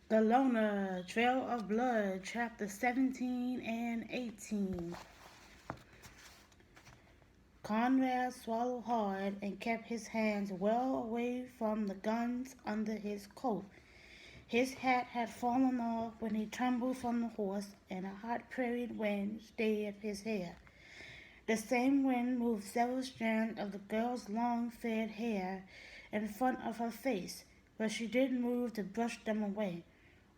The Loner, Trail of Blood, Chapter 17 and 18. Conrad swallowed hard and kept his hands well away from the guns under his coat. His hat had fallen off when he tumbled from the horse, and a hot prairie wind stirred his hair. The same wind moved several strands of the girl's long fair hair in front of her face, but she didn't move to brush them away.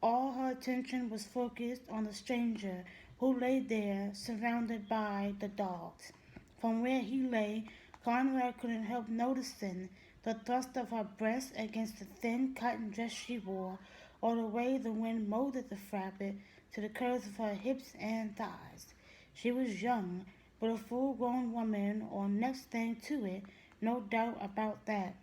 All her attention was focused on the stranger who lay there surrounded by the dogs. From where he lay, Conrad couldn't help noticing the thrust of her breast against the thin cotton dress she wore, or the way the wind molded the fabric to the curves of her hips and thighs. She was young, but a full-grown woman, or next thing to it, no doubt about that.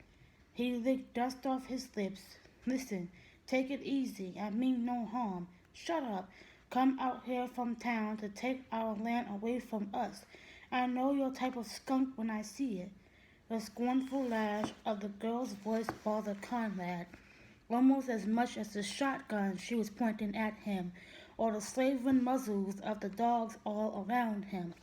He licked dust off his lips. Listen, take it easy. I mean no harm. Shut up. Come out here from town to take our land away from us. I know your type of skunk when I see it. The scornful lash of the girl's voice bothered Conrad almost as much as the shotgun she was pointing at him, or the slavering muzzles of the dogs all around him.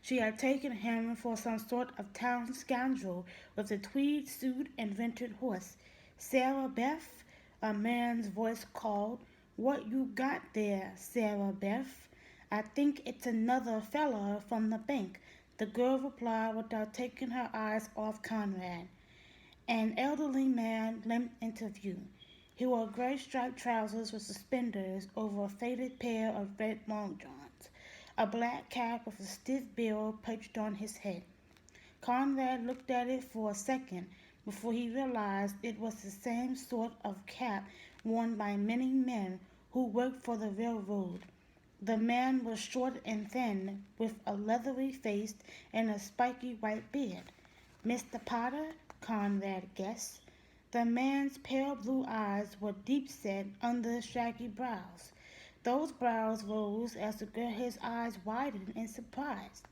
She had taken him for some sort of town scoundrel with a tweed suit and rented horse. Sarah Beth, a man's voice called. What you got there, Sarah Beth? I think it's another feller from the bank, the girl replied without taking her eyes off Conrad. An elderly man limped into view. He wore gray striped trousers with suspenders over a faded pair of red long johns. A black cap with a stiff bill perched on his head. Conrad looked at it for a second before he realized it was the same sort of cap worn by many men who worked for the railroad. The man was short and thin, with a leathery face and a spiky white beard. Mr. Potter, Conrad guessed. The man's pale blue eyes were deep set under shaggy brows. Those brows rose as his eyes widened in surprise.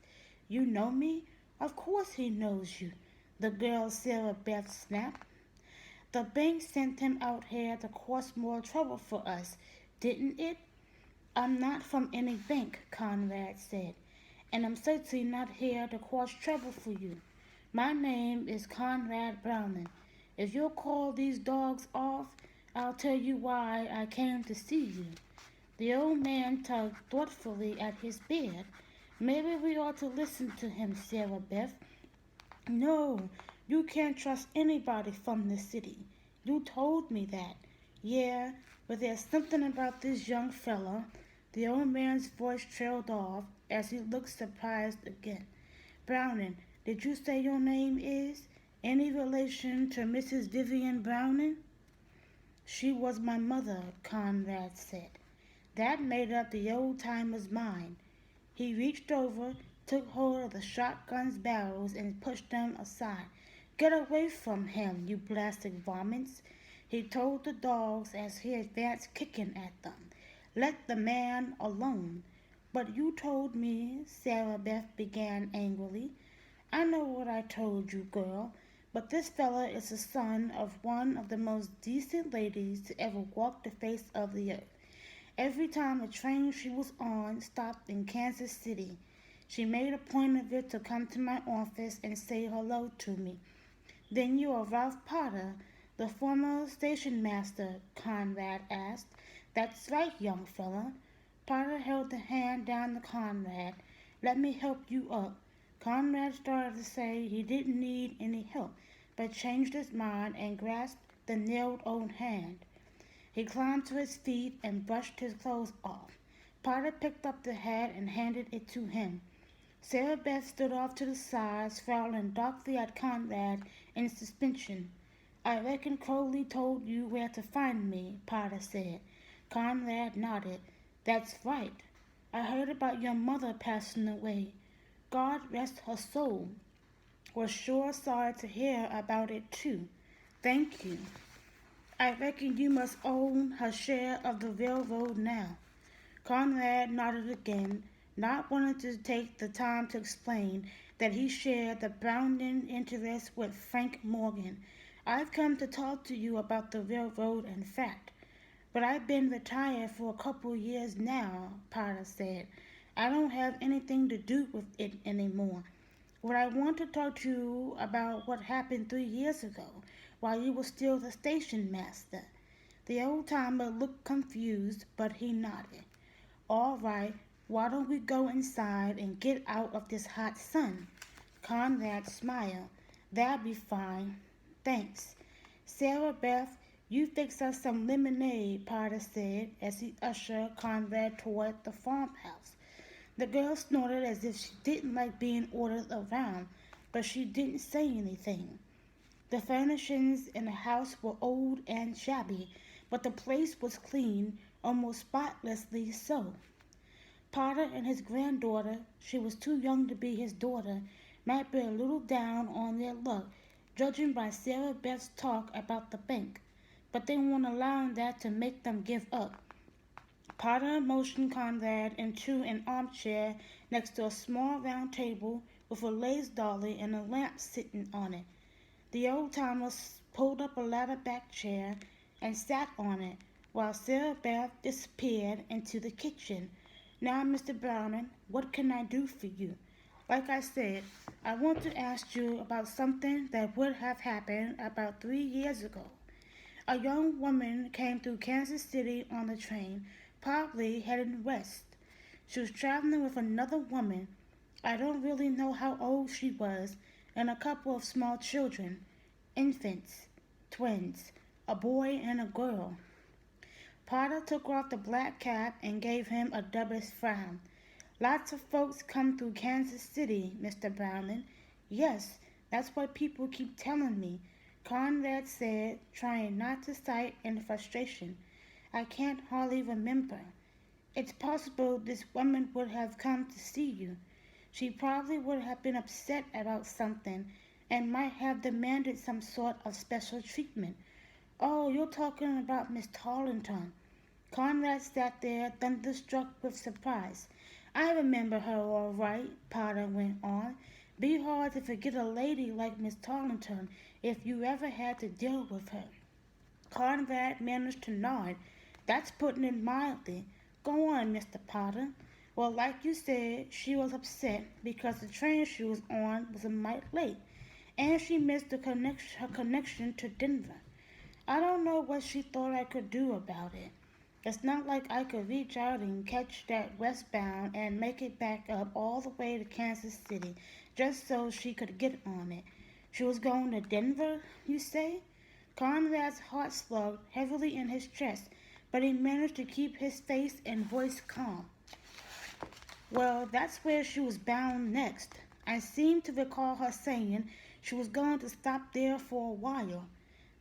You know me? Of course he knows you, the girl Sarah Beth snapped. The bank sent him out here to cause more trouble for us, didn't it? I'm not from any bank, Conrad said, and I'm certainly not here to cause trouble for you. My name is Conrad Browning. If you'll call these dogs off, I'll tell you why I came to see you. The old man tugged thoughtfully at his beard. Maybe we ought to listen to him, Sarah Beth. No, you can't trust anybody from the city. You told me that. Yeah, but there's something about this young fella. The old man's voice trailed off as he looked surprised again. Browning, did you say your name is? Any relation to Mrs. Vivian Browning? She was my mother, Conrad said. That made up the old-timer's mind. He reached over, took hold of the shotgun's barrels, and pushed them aside. Get away from him, you blasted varmints, he told the dogs as he advanced kicking at them. Let the man alone. But you told me, Sarah Beth began angrily. I know what I told you, girl, but this fella is the son of one of the most decent ladies to ever walk the face of the earth. Every time a train she was on stopped in Kansas City, she made a point of it to come to my office and say hello to me. Then you are Ralph Potter, the former station master? Conrad asked. That's right, young fella. Potter held a hand down to Conrad. Let me help you up. Conrad started to say he didn't need any help, but changed his mind and grasped the nailed old hand. He climbed to his feet and brushed his clothes off. Potter picked up the hat and handed it to him. Sarah Beth stood off to the side, scowling darkly at Conrad in suspension. I reckon Crowley told you where to find me, Potter said. Conrad nodded. That's right. I heard about your mother passing away. God rest her soul. Was sure sorry to hear about it too. Thank you. I reckon you must own her share of the railroad now. Conrad nodded again, not wanting to take the time to explain that he shared the Browning interest with Frank Morgan. I've come to talk to you about the railroad, in fact. But I've been retired for a couple years now, Potter said. I don't have anything to do with it anymore. But I want to talk to you about what happened 3 years ago while you were still the station master. The old timer looked confused, but he nodded. All right, why don't we go inside and get out of this hot sun? Conrad smiled. That'll be fine. Thanks. Sarah Beth, you fix us some lemonade, Potter said as he ushered Conrad toward the farmhouse. The girl snorted as if she didn't like being ordered around, but she didn't say anything. The furnishings in the house were old and shabby, but the place was clean, almost spotlessly so. Potter and his granddaughter, she was too young to be his daughter, might be a little down on their luck, judging by Sarah Beth's talk about the bank, but they weren't allowing that to make them give up. Potter motioned Conrad into an armchair next to a small round table with a lace dolly and a lamp sitting on it. The old-timer pulled up a ladder-back chair and sat on it, while Sarah Beth disappeared into the kitchen. Now, Mr. Browning, what can I do for you? Like I said, I want to ask you about something that would have happened about 3 years ago. A young woman came through Kansas City on the train, probably heading west. She was traveling with another woman. I don't really know how old she was, and a couple of small children, infants, twins, a boy and a girl. Potter took off the black cap and gave him a dubious frown. Lots of folks come through Kansas City, Mr. Browning. Yes, that's what people keep telling me, Conrad said, trying not to sigh in frustration. I can't hardly remember. It's possible this woman would have come to see you. She probably would have been upset about something and might have demanded some sort of special treatment. Oh, you're talking about Miss Tarleton. Conrad sat there, thunderstruck with surprise. I remember her all right, Potter went on. Be hard to forget a lady like Miss Tarleton if you ever had to deal with her. Conrad managed to nod. That's putting it mildly. Go on, Mr. Potter. Well, like you said, she was upset because the train she was on was a mite late, and she missed her connection to Denver. I don't know what she thought I could do about it. It's not like I could reach out and catch that westbound and make it back up all the way to Kansas City just so she could get on it. She was going to Denver, you say? Conrad's heart slugged heavily in his chest, but he managed to keep his face and voice calm. Well, that's where she was bound next. I seem to recall her saying she was going to stop there for a while.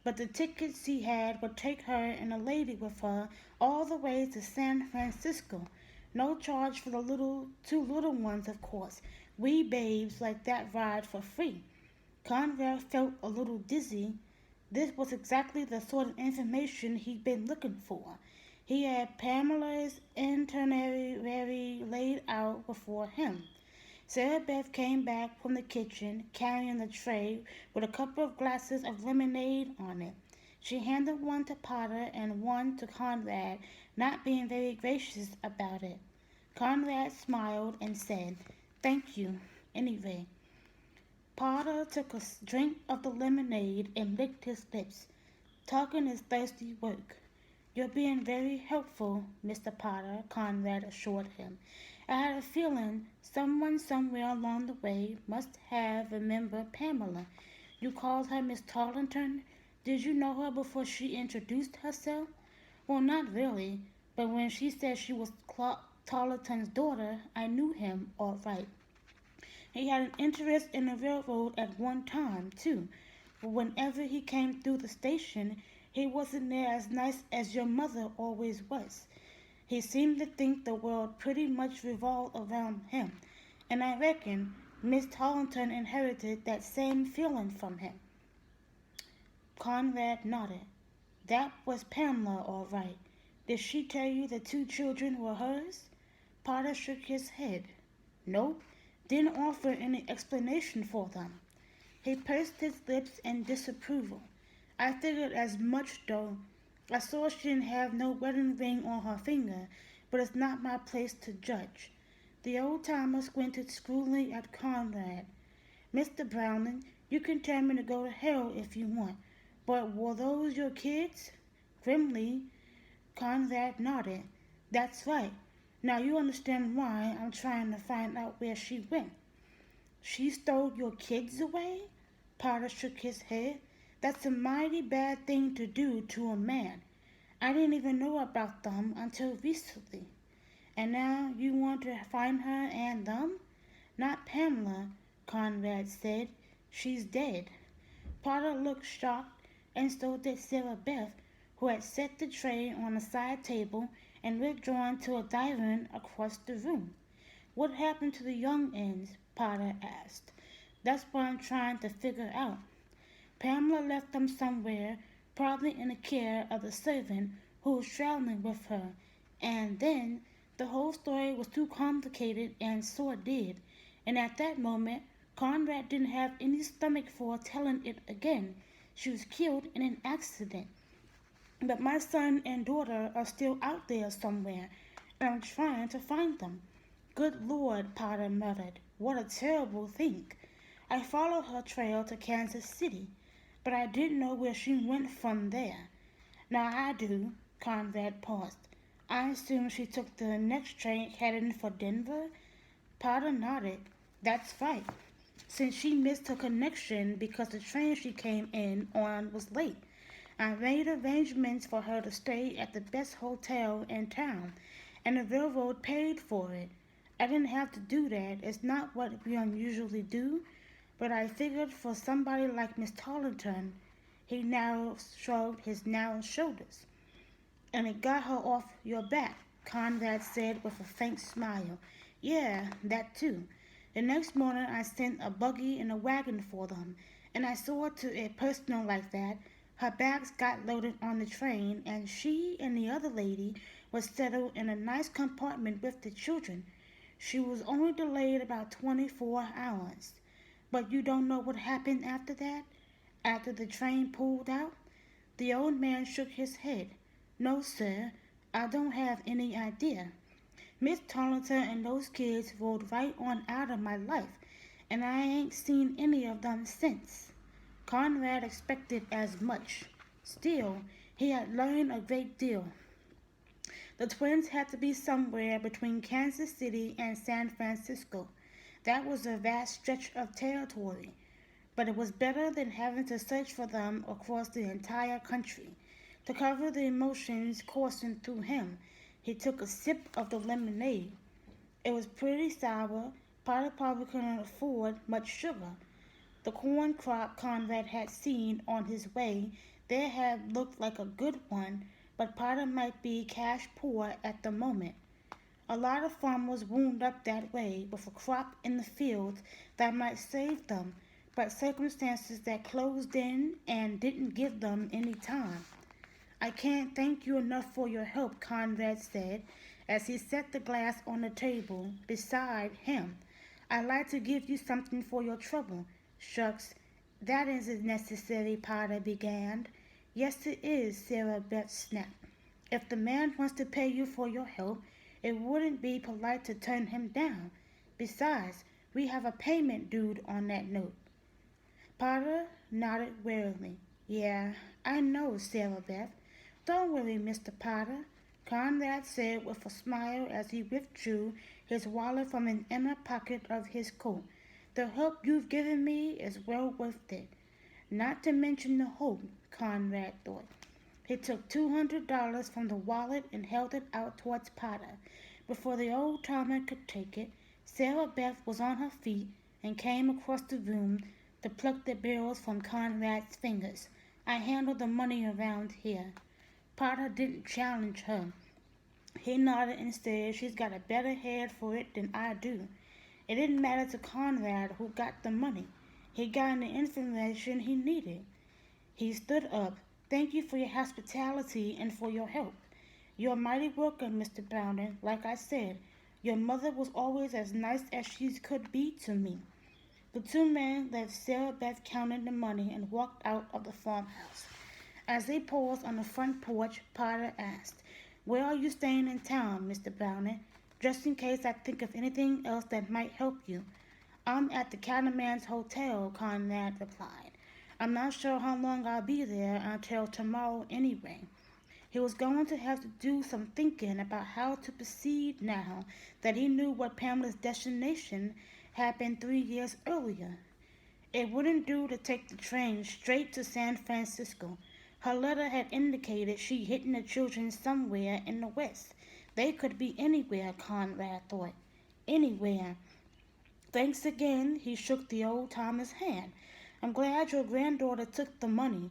But the tickets she had would take her and a lady with her all the way to San Francisco. No charge for the two little ones, of course. We babes like that ride for free. Conrad felt a little dizzy. This was exactly the sort of information he'd been looking for. He had Pamela's itinerary laid out before him. Sarah Beth came back from the kitchen carrying a tray with a couple of glasses of lemonade on it. She handed one to Potter and one to Conrad, not being very gracious about it. Conrad smiled and said, "Thank you, anyway." Potter took a drink of the lemonade and licked his lips. Talking is thirsty work. You're being very helpful, Mr. Potter, Conrad assured him. I had a feeling someone somewhere along the way must have remembered Pamela. You called her Miss Tarleton? Did you know her before she introduced herself? Well, not really, but when she said she was Tarleton's daughter, I knew him all right. He had an interest in the railroad at one time, too, but whenever he came through the station, he wasn't there as nice as your mother always was. He seemed to think the world pretty much revolved around him, and I reckon Miss Tarleton inherited that same feeling from him. Conrad nodded. That was Pamela, all right. Did she tell you the two children were hers? Potter shook his head. Nope, didn't offer any explanation for them. He pursed his lips in disapproval. I figured as much, though. I saw she didn't have no wedding ring on her finger, but it's not my place to judge. The old-timer squinted screwily at Conrad. Mr. Browning, you can tell me to go to hell if you want, but were those your kids? Grimly, Conrad nodded. That's right. Now you understand why I'm trying to find out where she went. She stole your kids away? Potter shook his head. That's a mighty bad thing to do to a man. I didn't even know about them until recently. And now you want to find her and them? Not Pamela, Conrad said. She's dead. Potter looked shocked, and so did Sarah Beth, who had set the tray on a side table and withdrawn to a divan across the room. What happened to the young ends? Potter asked. That's what I'm trying to figure out. Pamela left them somewhere, probably in the care of the servant who was traveling with her, and then the whole story was too complicated and sordid, and at that moment Conrad didn't have any stomach for telling it again. She was killed in an accident. But my son and daughter are still out there somewhere, and I'm trying to find them. Good Lord, Potter muttered. What a terrible thing. I followed her trail to Kansas City, but I didn't know where she went from there. Now I do. Conrad paused. I assume she took the next train heading for Denver? Potter nodded. That's right. Since she missed her connection because the train she came in on was late, I made arrangements for her to stay at the best hotel in town, and the railroad paid for it. I didn't have to do that. It's not what we usually do, but I figured for somebody like Miss Tarleton, he now shrugged his narrow shoulders. And it got her off your back, Conrad said with a faint smile. Yeah, that too. The next morning I sent a buggy and a wagon for them, and I saw to it personal like that. Her bags got loaded on the train, and she and the other lady was settled in a nice compartment with the children. She was only delayed about 24 hours. But you don't know what happened after that? After the train pulled out? The old man shook his head. No, sir, I don't have any idea. Miss Tarleton and those kids rolled right on out of my life, and I ain't seen any of them since. Conrad expected as much. Still, he had learned a great deal. The twins had to be somewhere between Kansas City and San Francisco. That was a vast stretch of territory, but it was better than having to search for them across the entire country. To cover the emotions coursing through him, he took a sip of the lemonade. It was pretty sour. Potter probably couldn't afford much sugar. The corn crop Conrad had seen on his way there had looked like a good one, but Potter might be cash poor at the moment. A lot of farmers wound up that way with a crop in the fields that might save them, but circumstances that closed in and didn't give them any time. I can't thank you enough for your help, Conrad said, as he set the glass on the table beside him. I'd like to give you something for your trouble. Shucks, that isn't necessary, Potter began. Yes, it is, Sarah Beth snapped. If the man wants to pay you for your help, it wouldn't be polite to turn him down. Besides, we have a payment due on that note. Potter nodded wearily. Yeah, I know, Sarah Beth. Don't worry, Mr. Potter, Conrad said with a smile as he withdrew his wallet from an inner pocket of his coat. The help you've given me is well worth it. Not to mention the hope, Conrad thought. He took $200 from the wallet and held it out towards Potter. Before the old-timer could take it, Sarah Beth was on her feet and came across the room to pluck the bills from Conrad's fingers. I handle the money around here. Potter didn't challenge her. He nodded and said she's got a better head for it than I do. It didn't matter to Conrad who got the money. He got the information he needed. He stood up. Thank you for your hospitality and for your help. You're a mighty worker, Mr. Browning. Like I said, your mother was always as nice as she could be to me. The two men left Sarah Beth counting the money and walked out of the farmhouse. As they paused on the front porch, Potter asked, "Where are you staying in town, Mr. Browning? Just in case I think of anything else that might help you." "I'm at the Cattleman's Hotel," Conrad replied. "I'm not sure how long I'll be there until tomorrow anyway." He was going to have to do some thinking about how to proceed now that he knew what Pamela's destination had been 3 years earlier. It wouldn't do to take the train straight to San Francisco. Her letter had indicated she'd hidden the children somewhere in the West. They could be anywhere, Conrad thought. Anywhere. "Thanks again," he shook the old timer's hand. "I'm glad your granddaughter took the money.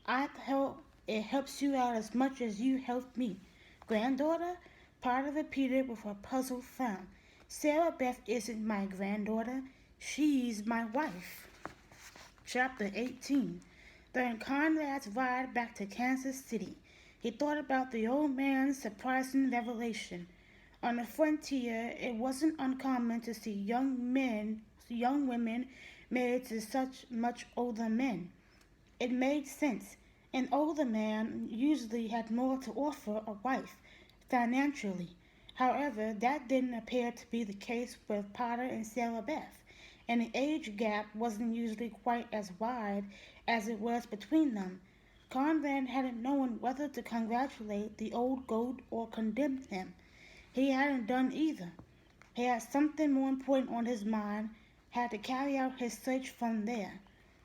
I hope it helps you out as much as you helped me." "Granddaughter?" Potter repeated with a puzzled frown. "Sarah Beth isn't my granddaughter. She's my wife." Chapter 18. During Conrad's ride back to Kansas City, he thought about the old man's surprising revelation. On the frontier, it wasn't uncommon to see young women married to such much older men. It made sense. An older man usually had more to offer a wife, financially. However, that didn't appear to be the case with Potter and Sarah Beth, and the age gap wasn't usually quite as wide as it was between them. Conrad hadn't known whether to congratulate the old goat or condemn him. He hadn't done either. He had something more important on his mind, had to carry out his search from there.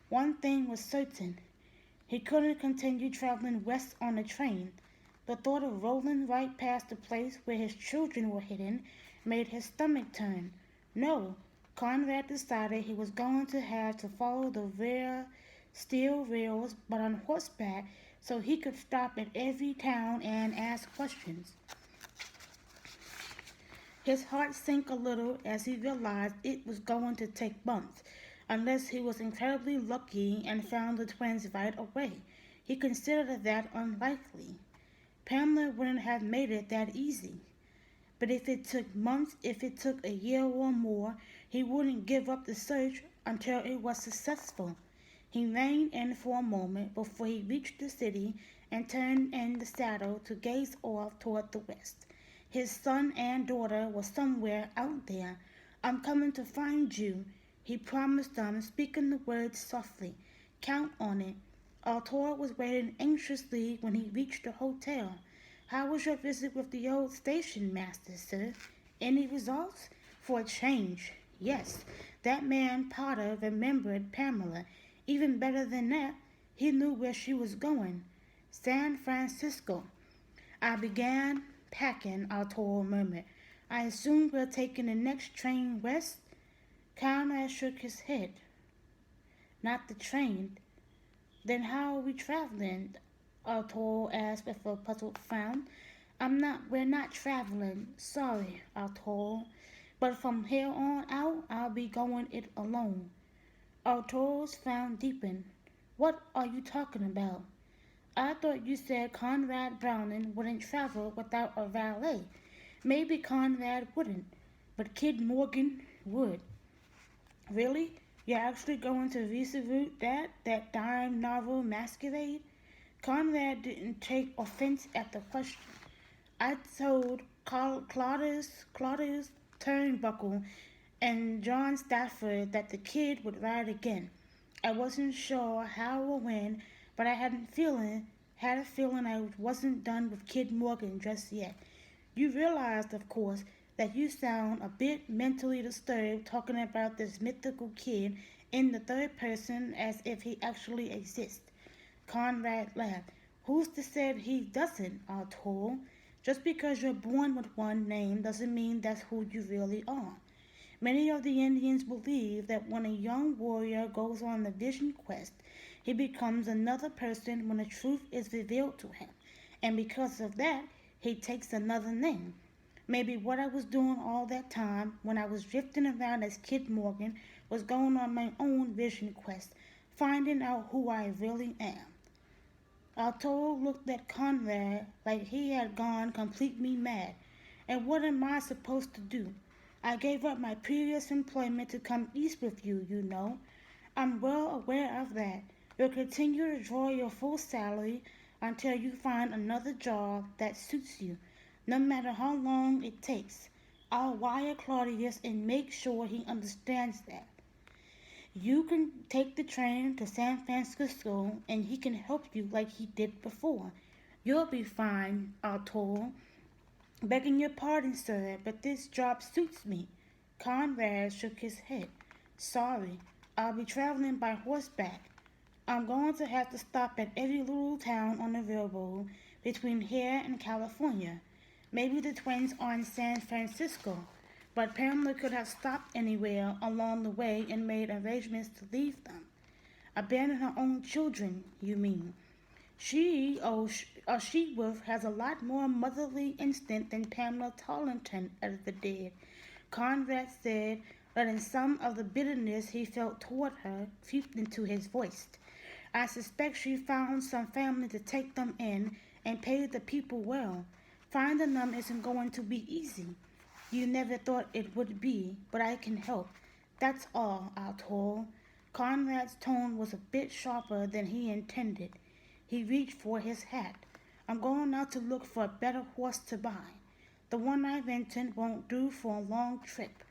One thing was certain. He couldn't continue traveling west on the train. The thought of rolling right past the place where his children were hidden made his stomach turn. No, Conrad decided he was going to have to follow the rare steel rails but on horseback so he could stop at every town and ask questions. His heart sank a little as he realized it was going to take months, unless he was incredibly lucky and found the twins right away. He considered that unlikely. Pamela wouldn't have made it that easy. But if it took months, if it took a year or more, he wouldn't give up the search until it was successful. He reined in for a moment before he reached the city and turned in the saddle to gaze off toward the west. His son and daughter were somewhere out there. "I'm coming to find you," he promised them, speaking the words softly. "Count on it." Artur was waiting anxiously when he reached the hotel. "How was your visit with the old station master, sir? Any results?" "For a change, yes. That man Potter remembered Pamela. Even better than that, he knew where she was going. San Francisco." "I began packing," Artur murmured. "I assume we're taking the next train west?" Conrad shook his head. "Not the train." "Then how are we traveling?" Artur asked with a puzzled frown. We're not traveling. Sorry, Artur. But from here on out, I'll be going it alone." Artur's frown deepened. "What are you talking about?" "I thought you said Conrad Browning wouldn't travel without a valet. Maybe Conrad wouldn't, but Kid Morgan would." "Really? You're actually going to resurrect that dime novel masquerade?" Conrad didn't take offense at the question. "I told Claudius Turnbuckle and John Stafford that the kid would ride again. I wasn't sure how or when, but I had a feeling I wasn't done with Kid Morgan just yet. You realized, of course, that you sound a bit mentally disturbed talking about this mythical kid in the third person as if he actually exists." Conrad laughed. "Who's to say he doesn't, Artur? Just because you're born with one name doesn't mean that's who you really are. Many of the Indians believe that when a young warrior goes on a vision quest, he becomes another person when the truth is revealed to him, and because of that, he takes another name. Maybe what I was doing all that time when I was drifting around as Kid Morgan was going on my own vision quest, finding out who I really am." Artur looked at Conrad like he had gone completely mad. "And what am I supposed to do? I gave up my previous employment to come east with you, you know. I'm well aware of that. You'll continue to draw your full salary until you find another job that suits you, no matter how long it takes. I'll wire Claudius and make sure he understands that. You can take the train to San Francisco and he can help you like he did before. You'll be fine, Arturo. Begging your pardon, sir, but this job suits me. Conrad shook his head. Sorry, I'll be traveling by horseback. I'm going to have to stop at every little town on the railroad between here and California. Maybe the twins are in San Francisco, but Pamela could have stopped anywhere along the way and made arrangements to leave them. Abandon her own children, you mean? She-Wolf has a lot more motherly instinct than Pamela Tarleton ever did, Conrad said, letting some of the bitterness he felt toward her creep into his voice. I suspect she found some family to take them in and paid the people well. Finding them isn't going to be easy. You never thought it would be, but I can help. That's all, Arturo. Conrad's tone was a bit sharper than he intended. He reached for his hat. I'm going out to look for a better horse to buy. The one I rented won't do for a long trip.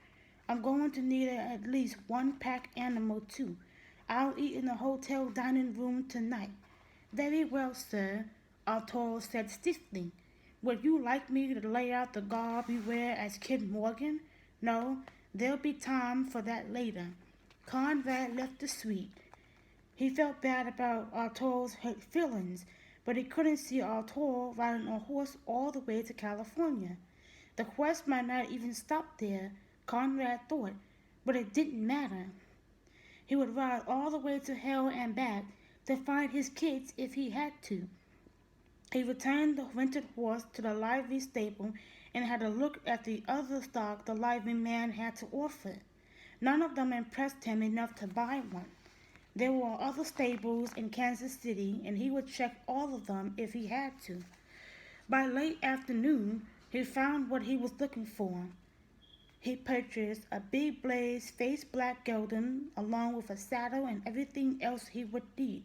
I'm going to need at least one pack animal, too. I'll eat in the hotel dining room tonight. Very well, sir, Arturo said stiffly. Would you like me to lay out the garb you wear as Kid Morgan? No, there'll be time for that later. Conrad left the suite. He felt bad about Arturo's hurt feelings, but he couldn't see Arturo riding a horse all the way to California. The quest might not even stop there, Conrad thought, but it didn't matter. He would ride all the way to hell and back to find his kids if he had to. He returned the rented horse to the livery stable and had a look at the other stock the livery man had to offer. None of them impressed him enough to buy one. There were other stables in Kansas City, and he would check all of them if he had to. By late afternoon, he found what he was looking for. He purchased a big blaze face black gelding along with a saddle and everything else he would need.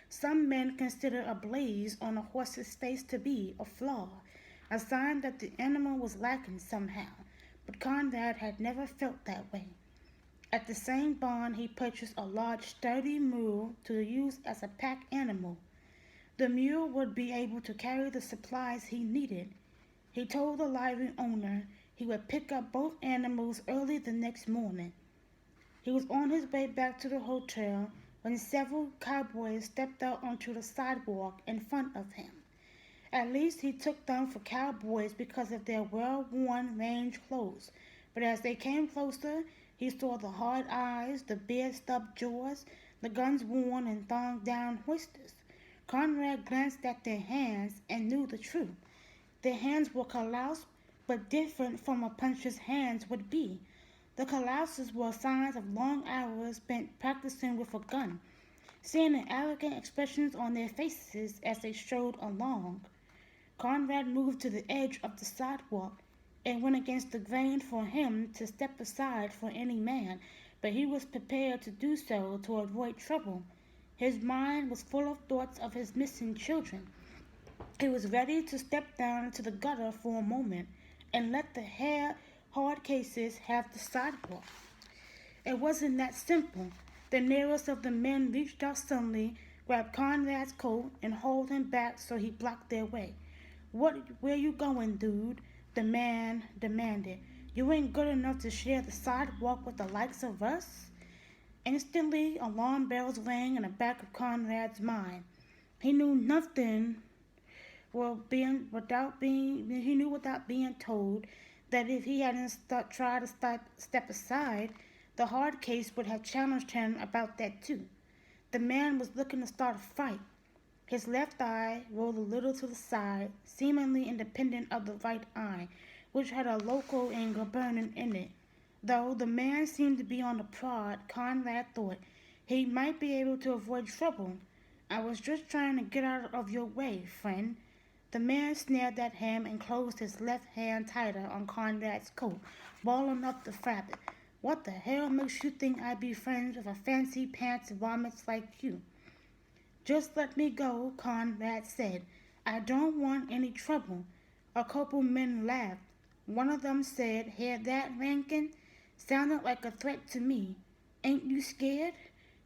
Some men consider a blaze on a horse's face to be a flaw, a sign that the animal was lacking somehow, but Conrad had never felt that way. At the same barn, he purchased a large, sturdy mule to use as a pack animal. The mule would be able to carry the supplies he needed. He told the livery owner he would pick up both animals early the next morning. He was on his way back to the hotel when several cowboys stepped out onto the sidewalk in front of him. At least he took them for cowboys because of their well-worn range clothes, but as they came closer, he saw the hard eyes, the bare stubbed jaws, the guns worn and thonged down holsters. Conrad glanced at their hands and knew the truth. Their hands were calloused, but different from a puncher's hands would be. The callouses were signs of long hours spent practicing with a gun, seeing the arrogant expressions on their faces as they strode along. Conrad moved to the edge of the sidewalk. It went against the grain for him to step aside for any man, but he was prepared to do so to avoid trouble. His mind was full of thoughts of his missing children. He was ready to step down into the gutter for a moment and let the hard cases have the sidewalk. It wasn't that simple. The nearest of the men reached out suddenly, grabbed Conrad's coat, and hauled him back so he blocked their way. Where you going, dude? The man demanded. You ain't good enough to share the sidewalk with the likes of us? Instantly, alarm bells rang in the back of Conrad's mind. He knew nothing without being told that if he hadn't tried to step aside, the hard case would have challenged him about that too. The man was looking to start a fight. His left eye rolled a little to the side, seemingly independent of the right eye, which had a local anger burning in it. Though the man seemed to be on the prod, Conrad thought he might be able to avoid trouble. I was just trying to get out of your way, friend. The man sneered at him and closed his left hand tighter on Conrad's coat, balling up the fabric. What the hell makes you think I'd be friends with a fancy pants varmints like you? "Just let me go," Conrad said. "I don't want any trouble." A couple men laughed. One of them said, "Hear that, Rankin? Sounded like a threat to me. Ain't you scared?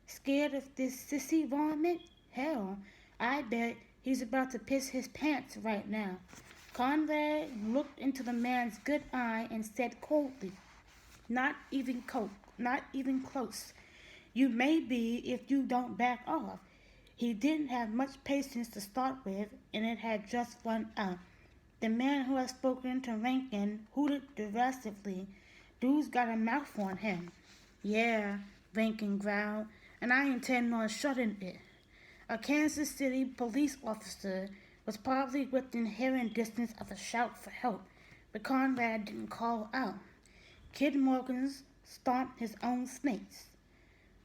Scared of this sissy varmint? Hell, I bet he's about to piss his pants right now." Conrad looked into the man's good eye and said coldly, not even close. "You may be if you don't back off." He didn't have much patience to start with, and it had just run out. The man who had spoken to Rankin hooted derisively. "Dude's got a mouth on him." "Yeah," Rankin growled, "and I intend on shutting it." A Kansas City police officer was probably within hearing distance of a shout for help, but Conrad didn't call out. Kid Morgans stomped his own snakes.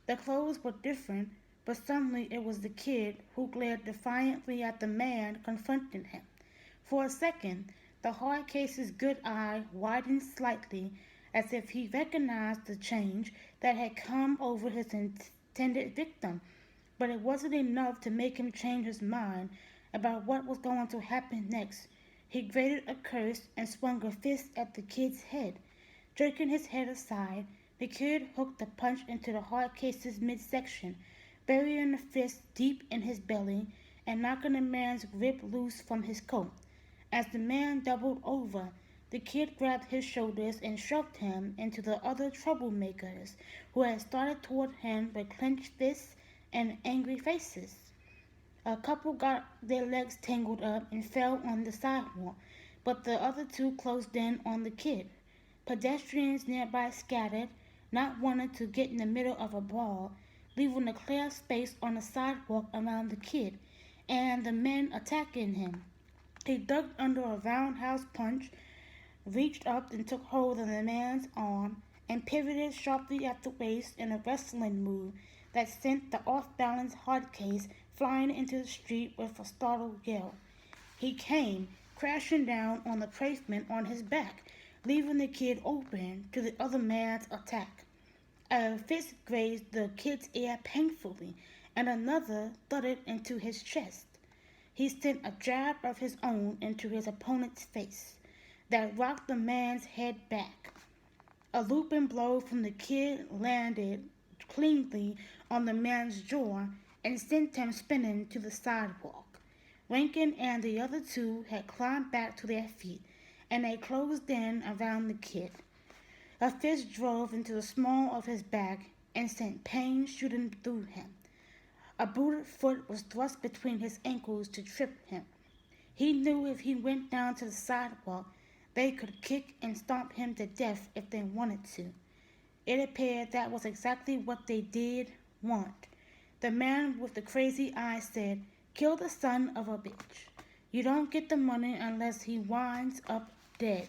The clothes were different, but suddenly it was the kid who glared defiantly at the man confronting him. For a second, the hard case's good eye widened slightly, as if he recognized the change that had come over his intended victim, but it wasn't enough to make him change his mind about what was going to happen next. He grated a curse and swung a fist at the kid's head. Jerking his head aside, the kid hooked a punch into the hard case's midsection, burying the fist deep in his belly and knocking the man's grip loose from his coat. As the man doubled over, the kid grabbed his shoulders and shoved him into the other troublemakers who had started toward him with clenched fists and angry faces. A couple got their legs tangled up and fell on the sidewalk, but the other two closed in on the kid. Pedestrians nearby scattered, not wanting to get in the middle of a brawl, leaving a clear space on the sidewalk around the kid and the men attacking him. He ducked under a roundhouse punch, reached up and took hold of the man's arm, and pivoted sharply at the waist in a wrestling move that sent the off-balance hard case flying into the street with a startled yell. He came crashing down on the pavement on his back, leaving the kid open to the other man's attack. A fist grazed the kid's ear painfully, and another thudded into his chest. He sent a jab of his own into his opponent's face that rocked the man's head back. A looping blow from the kid landed cleanly on the man's jaw and sent him spinning to the sidewalk. Rankin and the other two had climbed back to their feet, and they closed in around the kid. A fist drove into the small of his back and sent pain shooting through him. A booted foot was thrust between his ankles to trip him. He knew if he went down to the sidewalk, they could kick and stomp him to death if they wanted to. It appeared that was exactly what they did want. The man with the crazy eyes said, "Kill the son of a bitch. You don't get the money unless he winds up dead."